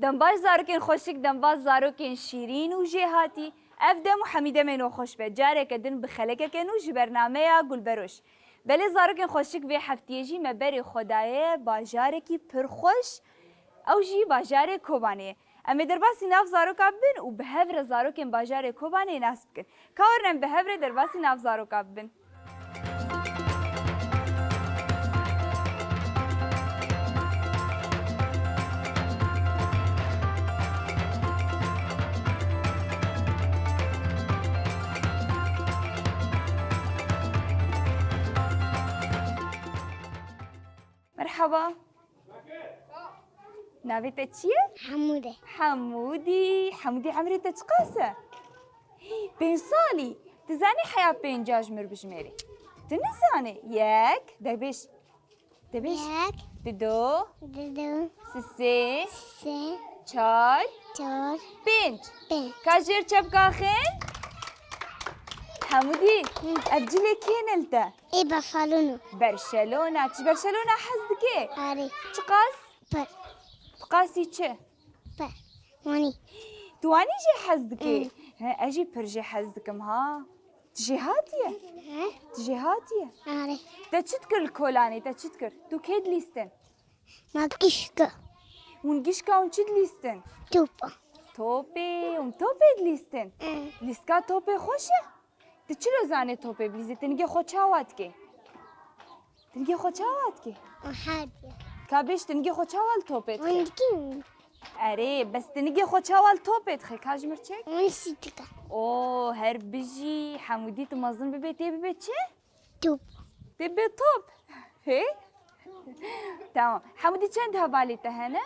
دنباش زاروکین خوشک دنباش زاروکین شیرین و جهاتی افدم و حمیده منو خوش به جاره کدن بخلکه کنو جی برنامه یا گلبروش بله زاروکین خوشک به هفتیجی مبری خدایه باجاره کی پرخوش او جی باجاره کوبانه اما در باسی ناف زاروکا بن و به هفر زاروکین باجاره کوبانه نصب کن کارنم به هفر در باسی ناف زاروکا بن مرحبا ناویت چیه؟ حمودی عمری تچقاسه؟ 5 سالی تزانی حیا 5 جمر بجمری تنزانی یک دبیش دو سه 4 5 کاجر چبکاخین حمودی أبجلي كين أنت؟ إيه برشلونة تش برشلونة حزدك؟ آري تقاس؟ بر تقاسي تش؟ بر ماني تواني جي حزدك؟ أجي برجي حزدكم ها تجي هاتية آري تشتكر الكولاني تشتكر تو كيد ليستن ما بكيشكا ونجيشكا ونشد ليستن توبا توبي ليستن ليسكا توبي خوشه؟ تچلو زانه توپه بلیزی تنگی خود چاوات که وحادية کابش تنگی خود چاوال توپه وندكين اره بس تنگی خود چاوال توپه تخی کاج مرچک ونسيتك اوه هر بجی حمودی تمازن ببه چه توب تبه توپ هی تمام حمودی چند حوالی تهنه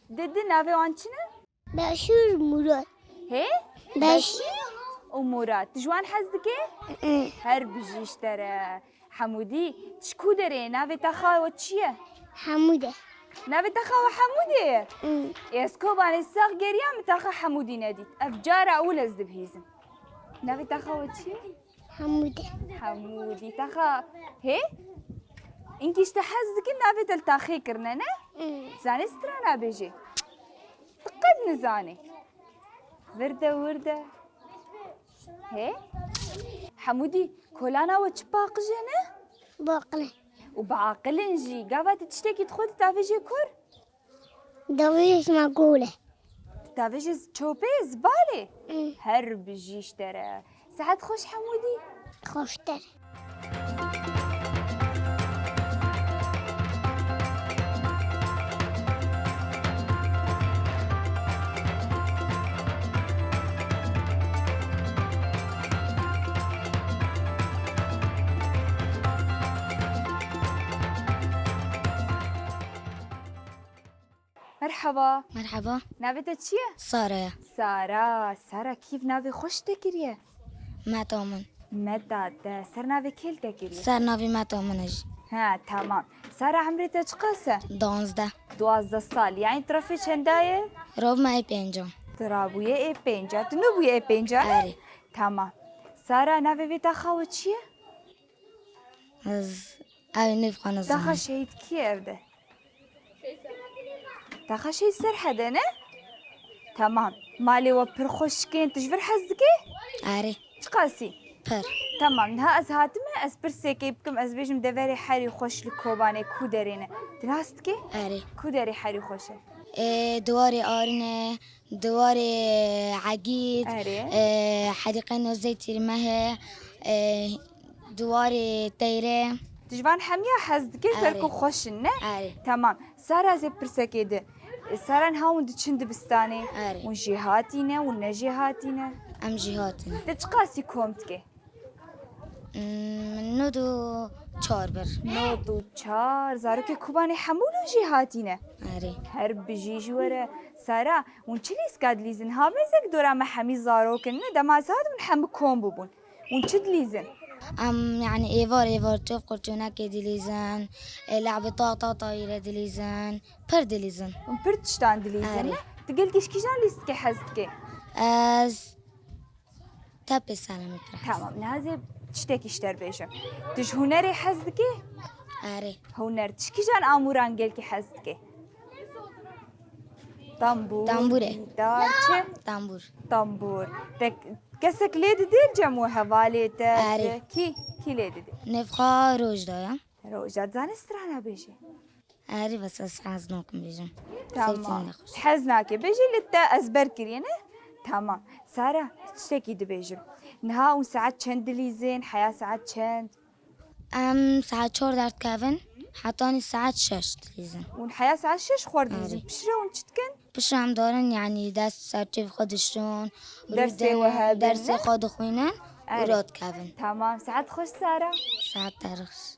دده ناوه آنچنه بشير مراد هی بشير ومراد تجوان حزدكي هر بجيش ترى حمودي تشكو دري نافي تخا وتشيه حمودة نافي تخا وحمودي يسكوب عن الساق جريا متخا حمودي ناديت افجار اول ازدب هيزم نافي تخا وتشيه حمودي تخا هي انكي اشتحزدكي نافي تلتاخي كرننا زاني سترانا بيجي تقد نزاني وردة هي حمودي كولانا وتشباق جنة باقلة وبعقل نجي قافت تشتكي تخوت تافيجي كور دويش معقولة تافيجي تشوبي زبالي هرب جيش ترى ساعات خوش حمودي خوشتر مرحبا ناويتك چیه؟ سارا كيف ناوي خوش تكريه؟ متى سر ناوي كيل تكريه؟ سر ناوي متامنج ها تمام سارا عمرك قاسة؟ 12 سال يعني ترفي چندايه؟ روب ما ای 5 ترابويه اي 5 تنوبويه اي 5 آره تمام سارا ناوي ويتا خاوة چیه؟ از اوی نفخان تاخا زمان شهيد كيف ده؟ تاخا شهيد سر حدا نه؟ تمام مالي وبر خوشكين تجبر حزكي؟ آره تقاسي پر تمام نها از هاتمه از برسيكي بكم از بيجم دفاري حري خوش لكوباني كو دارينه تناستكي؟ آره كو داري حري خوشه؟ دواري آرنه دواري عقيد آره حديقة نوزيتي المه دواري تيره تجوان حمية حزدكيش آره. بركو خوشن نه؟ آره تمام سارا زي برسكي ده سارا نهاون دچند بستاني آره. ونجيهاتينا ونجيهاتينا ام جهاتنا تتقاسي كومتكي من نودو 4 بر نوتو تشار زاروكي كوباني حمولو جيهاتينا آره هرب بجيج ورا سارا ونشلي سكاد ليزن ها مزك دورا ما حمي زاروكن دمازات من حم كوم ببون ونشد ليزن ام يعني ايفار توف قرتونا كديليزان لعبة طاطا طايرة ديليزان پر ديليزان ونبرتشتان دليزن آره. تقول كيشكيجان ليستكي حزتكي از تابي سلامي برحس تمام نازي تشتكي اشتر بيشم تش هنري حزتكي آره هنر تشكيجان اموران قلكي حزتكي طنبور طنبوره. گیتار چه؟ تنبور طنبور کسک لید دید جمو حوالیتا آره. کی لید دید؟ نفخا روش دایم روجات زانسترانه بیجی آره بس از حز نکن بیجم تمام حزناكي بيجي اللي تا ازبر كرينه تمام ساره تشتكي دبيجم نها وساعات چند زين حياه ساعات چند ساعت 4 درد کردن حتی ساعت 6 لیزن ون حياه ساعات شش خورد ليزم آره. بشرا ون چتكن پیش هم دارن یعنی دست سرچه خودشون درس رودن وهابن، درس نه؟ خود خوینن و آره. راد کردن تمام ساعات خوش ساره ساعت درخش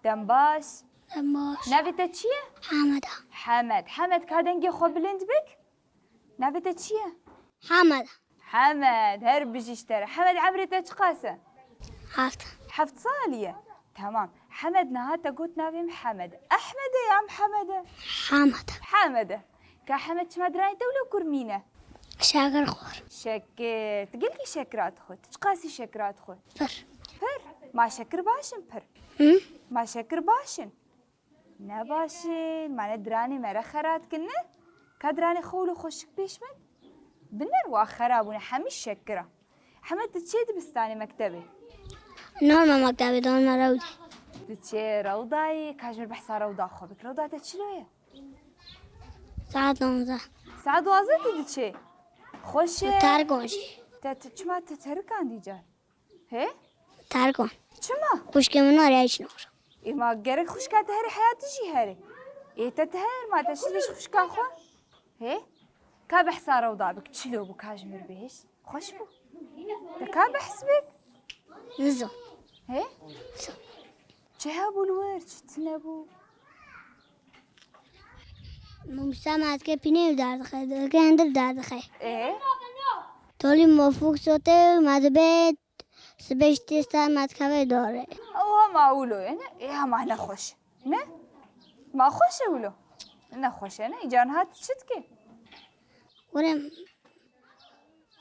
دنباش دماش نبته چیه حمده حمد کادنگی خو بلند بک نبته چیه حمده حمد هر بجيشترى حمد عمرته چقاسه هفت حفت صالية تمام حمد نهاتا قلت نبي محمد أحمد يا محمد حمده حمد كحمد شما دراني دولة كرمينة شاكر خور شكرت قلتي شكرات خود تقاسي شكرات خود بر ما شكر باشن بر هم؟ ما شكر باشن نباشن ما ندراني مرة خرات كنا كدراني خولو خوشك بيش من بنر واخرابونا حمش شكرة حمد تشيد بستاني مكتبي نورما مكتبي دون مرودي تشي روضاي كاجمر بحثا روضا خوبك روضا تشلوية ساعة 12 ساعة 12 تشي خوش ترگونشی چما تتركان ديجار هي ترگون چما خوشک من آریش نور ما جرك خوش كات هري حياتي جي هري إيه تتهر ما تشليش خوش كاخو هي كابح صار وضابك تشلو بو كاجمر بيش خوش بو تكابح سبك نزو هي چهابو الورد تنبو ممسامات که پینه درد خیلی که اندر درد خیلی ايه تولی مفوق سوته مدبت سبشتی سر مدکوه داره او ما اولو يعني ايه ما انا خوش نه ما خوش اولو انا خوش انا ايجان هات شتكي ورم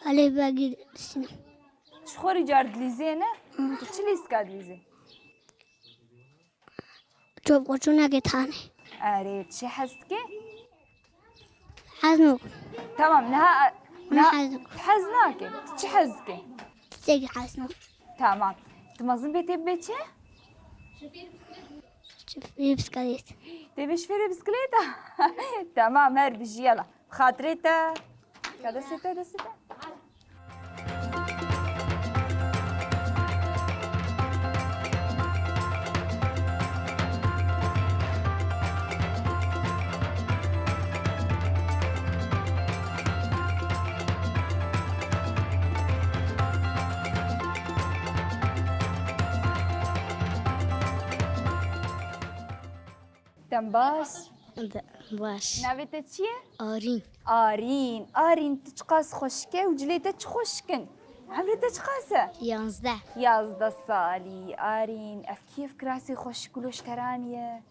علی بگیر سینم شخوري جار دليزي نه تشلي سكا دليزي چوب قچونه که تانه اريد شي حزتكي حزنو تمام نها أنا حزنك. حزناكي تشي حزتكي تيجي حزنو تمام تمازن بيتي بيتشي شوفي بسكاليت تبي شفيري بسكليتة تمام هر بيجي يلا خاطريتا كذا ستة ده ستة دنباش باش نبيتا چیه؟ آرین آرین تشقاس خوشكه وجليتا تشخوشكن عمرتا تشقاسه 11 11 سالي آرين اف كيف كراسي خوش كلوش ترانية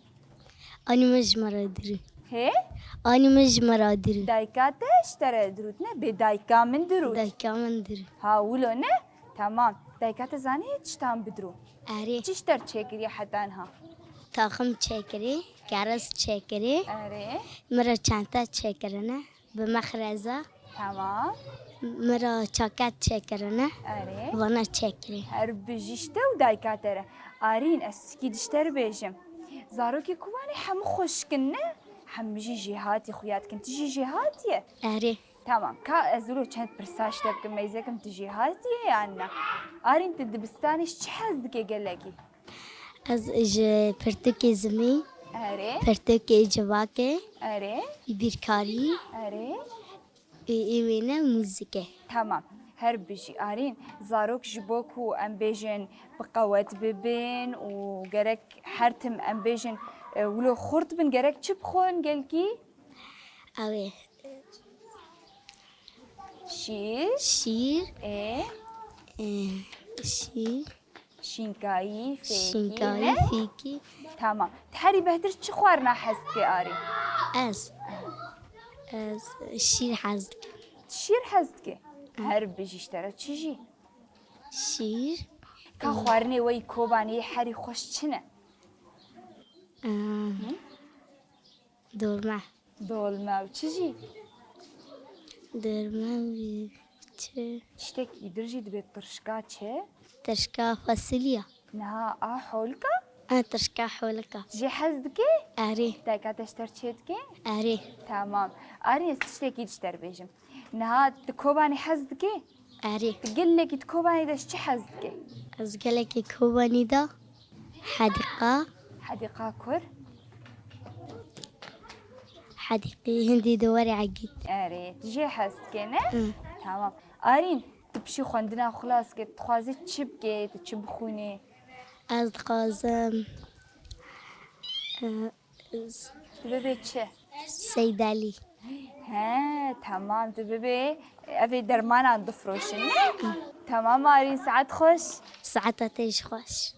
آنی مجمرا دری هي آنی مجمرا دری دايكاتش ترى دروتنا بدايكا من دروت دایکا من دری هاولو نه تمام دايكاتا زاني تشتام بدرو اره تشتر تشيكري حتى انها تاخم چکری گرس چکری اري مرا چانتا چکرنه به مخرزه تمام مرا چاکت چکرنه اري وانا چکری هرب جيشتا ودايكاترا آرين اسكي دشتر بيجم زاروكي كواني حم خوشكن حم جي جهاتي خويات كنت جي جهاتي اره تمام كا ازولو كانت برساش تبقى ميزاكم تجي هاتي يعني ارين تدبستانيش تحزدك قالكي از اج پرتوک زمی اري پرتوک جواکه اري بیرکاری اري ایوینه موزیکه تمام هرب بيجي ارين زاروك جبوكو امبيجن بقوات ببين وقرك حرتم امبيجن ولو خورت بن جرك چه بخون گلکی؟ اوه شیر شیر اه شیر شینکایی فیکی شینکایی نه؟ فیکی تمام تحري بهتر چه خوارنا حست که آری از شیر حزد شیر حست که هر بجیش ترى چیجی شیر که خوارنی وی کوبانی حری خوش چنه دورمه دولمه و چیجی دورمه چه چتکی درجی دبی ترشکا چه؟ تشکا فاصلیا نه حولکا؟ تشکا حولکا جي حزدكي؟ اری دايكا تشتر تشيتكي؟ اری تمام أري استشتكي تشتر بيجم نها تكوباني حزدكي؟ اری تقول لك تكوباني داش چه حزدكي؟ از گلک کوبانی دا حدیقه حديقة كور؟ حديقة هندي دوري عقيد أري تجي حزدكي نه؟ تمام أرين تبشي خوندنا خلاص كي تخوازي تشبكي تشبخوني از قازم تببي چه؟ سيد علي ها تمام تببي أبي درمانا ضفروشن نه؟ تمام أرين ساعات خوش؟ ساعتها تيش خوش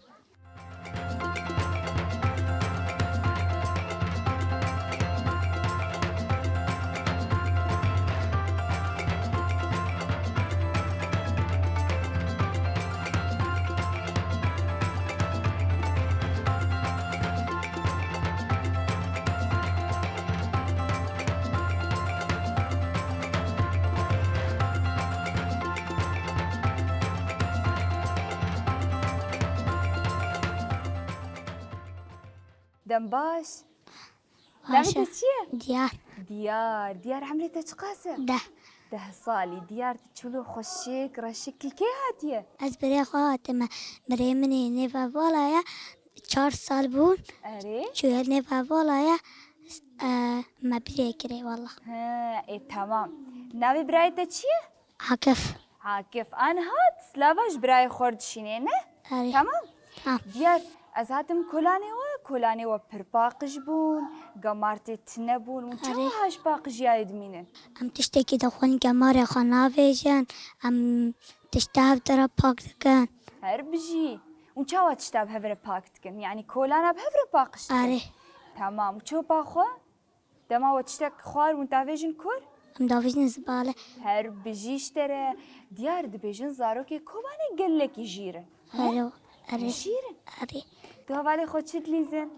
دنباش باشا. لعبتك چیه؟ ديار ديار عمري تشقاسه ده 10 ديار تشلو خشيك رشك كي هاتيه از برای خواهاتم برای منی نفع بالایه 4 سال بود اري شو نفع بالایه ما برای کری والله ها اي تمام ناوي برايته چیه؟ عاكف عاكف انا هات سلافاش براي خورد شينينه اری تمام ها ديار از هاتم كولاني و پرپاقش بون قمارتي تنبون و چه هاش باقش يايد مينن ام تشتكي دخون جمارة خنافيشن ام تشتهب ترى باك دكان هر بجي و چاوا تشتاب هفر باقتكن يعني كولانا بهفر باقش اری تمام و چو باخو دما و تشتك خوار و تافيجن كور ام دافيشن زبالة هر بجيش ترى ديار دبيجن زاروكي كوباني قال لك يجيرن اري اری يجيرن اری تو بالي خود شد ليزن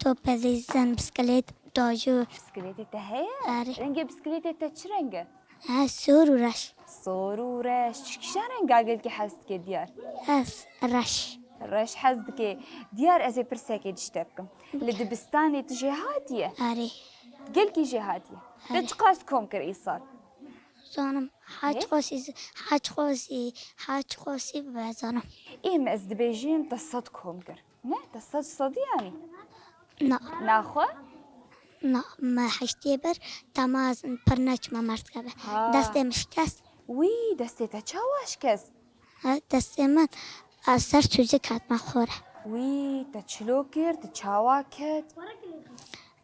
تو بزيزن بسكليت داجو بسكليتي تهيا اري رنجة بسكليتي تشرنجة ها سور ورش صور ورش شكشان قاقل كي حست كي ديار اس رش الرش حست كي ديار ازي برساكي دشتبكم لدبستاني تجي هاتية اری قل كي جي هاتية تتقاسكم كر إيصال زانم حاج خوصي بزانم إيه ما أزدبيجين تصدكم كر نه تصد صدي يعني نا ناخو نا ما حشتي بر تماز برناش ما مرتكبه دستي مشكست وي دستي تشاواش كس دستي من اثر چوزي كات ما خوره وي تشلوكر تشاواكت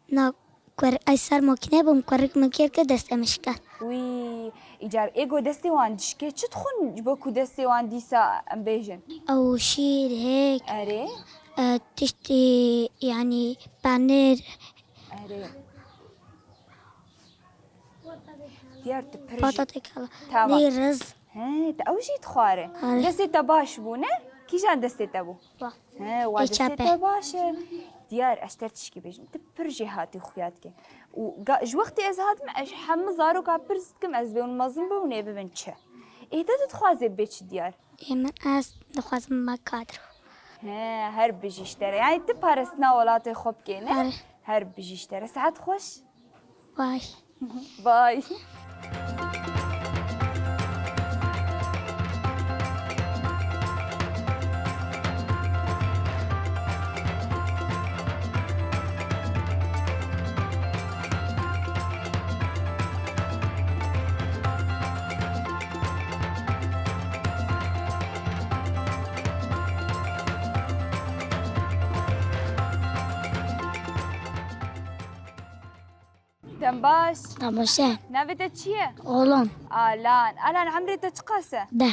نا كور اثر ممكنه بم كورك مكير كدستي مشكست وي إيجار إيجو دستي وان دشكي چه تخون جبوكو دستي وان ديسا أمبيجن او شير هيك أري تشتي يعني بانير أري ديار تبرج بطاطا كلا تمام. دي رز ها تأوجي تخواري أري. دستي تباش بونه كيجان دستي تبو ها ودستي يشابه. تباش ديار اشترتشكي بيجم تبرجي هاتي خوياتك وج وقتي از هات مع حم زارو كابرزتكم از بيون مازن بونه ببن چه ايه تتخوازي بيش ديار من از نخوازم ما كادرو ها هر بجيشتري يعني تبارسنا ولاتي خوب كينا أري. هر بجيشتري ساعات خوش باي باي دەم باش تماشا ناوێتە چییە؟ أولون ئالان عمرێتە چ قاسە؟ ده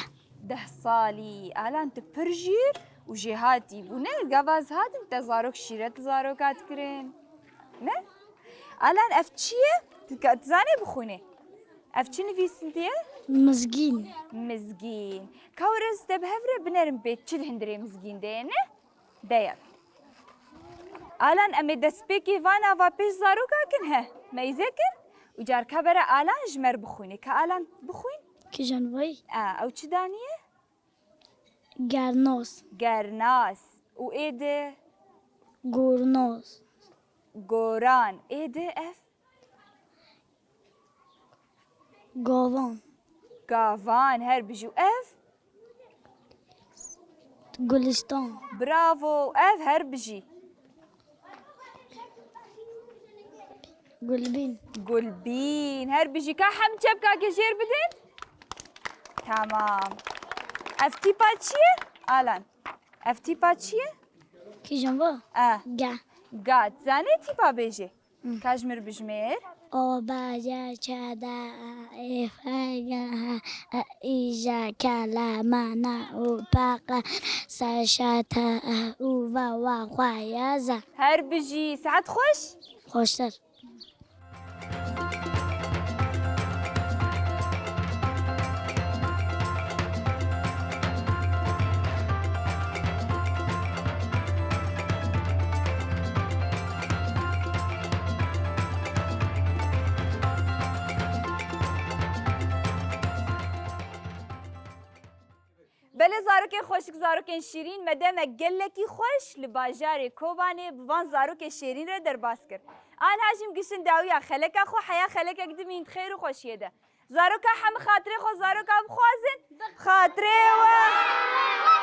10 ساڵی ئالان tu pir jîr û jê hatî bûne gavaz hatin te zarok şîret zarok hat kirin ne? Alan ev çi ye? Tu zanê bixwînî? Ev çi nivîsintiye? مزجين Mizgîn. Kawrez te bi hev re binerin pê çi hindirê mizgîn de ye ne? Deya. Alan em ê destpêkê vana va pêş zarokakin he. Meyzêkin û carkebere Alan ji me re bixwînî. Ka Alan bixwîn? كي جنوي Ew çi daniye? جارنوس Gernas û êdê جورنوس goran êdê ev جوفون gavan her bijû ev جولستان bravo ev her bijî قلبين gulbîn her bijî ka hem çepkake jêr bidin tamam ev tîpa çi ye Alan ev tîpa çi ye كي جنوا جا gat zanê tîpa bêjê ka ji mir bijmêr او باجا چادا افاجا ايجا كلامنا او باقا ساشاتا او وا خوايازا her bijî saet xweş خوشتر Belê zarokên xweşik zarokên şîrîn me deme gelekî xweş li bajarê Kobanê bi van zarokê şêrîn re derbas kir. An hejîm giştin dawiya xeleka xwe heya xelekek dimîn xêr û xweşiyê de. Zaroka hemî xatirê xwe zaroka bixwazin. Xatirê we